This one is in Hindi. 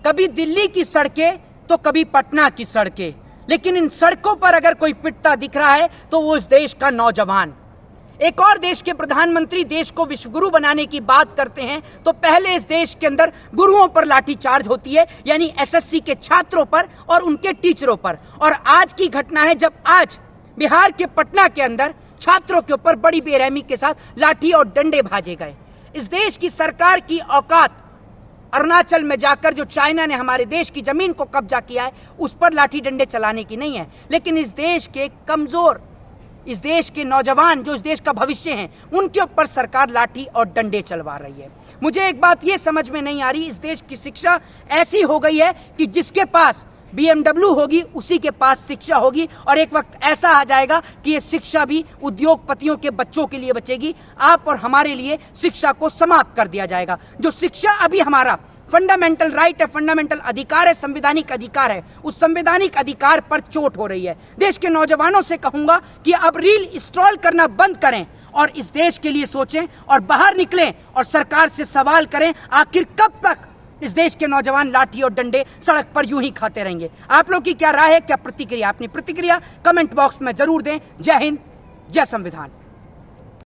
कभी दिल्ली की सड़कें तो कभी पटना की सड़कें, लेकिन इन सड़कों पर अगर कोई पिटता दिख रहा है तो वो इस देश का नौजवान। एक और देश के प्रधानमंत्री देश को विश्वगुरु बनाने की बात करते हैं तो पहले इस देश के अंदर गुरुओं पर लाठीचार्ज होती है, यानी एसएससी के छात्रों पर और उनके टीचरों पर। और आज की घटना है जब आज बिहार के पटना के अंदर छात्रों के ऊपर बड़ी बेरहमी के साथ लाठी और डंडे भाजे गए। इस देश की सरकार की औकात अरुणाचल में जाकर जो चाइना ने हमारे देश की जमीन को कब्जा किया है उस पर लाठी डंडे चलाने की नहीं है, लेकिन इस देश के कमजोर, इस देश के नौजवान जो इस देश का भविष्य हैं, उनके ऊपर सरकार लाठी और डंडे चलवा रही है। मुझे एक बात ये समझ में नहीं आ रही, इस देश की शिक्षा ऐसी हो गई है कि जिसके पास BMW होगी उसी के पास शिक्षा होगी, और एक वक्त ऐसा आ जाएगा कि ये शिक्षा भी उद्योगपतियों के बच्चों के लिए बचेगी। आप और हमारे लिए शिक्षा को समाप्त कर दिया जाएगा। जो शिक्षा अभी हमारा फंडामेंटल राइट है, फंडामेंटल अधिकार है, संवैधानिक अधिकार है, उस संवैधानिक अधिकार पर चोट हो रही है। देश के नौजवानों से कहूंगा कि अब रील स्क्रॉल करना बंद करें और इस देश के लिए सोचें और बाहर निकलें और सरकार से सवाल करें, आखिर कब तक इस देश के नौजवान लाठी और डंडे सड़क पर यूं ही खाते रहेंगे। आप लोग की क्या राय है, क्या प्रतिक्रिया? अपनी प्रतिक्रिया कमेंट बॉक्स में जरूर दें। जय हिंद, जय संविधान।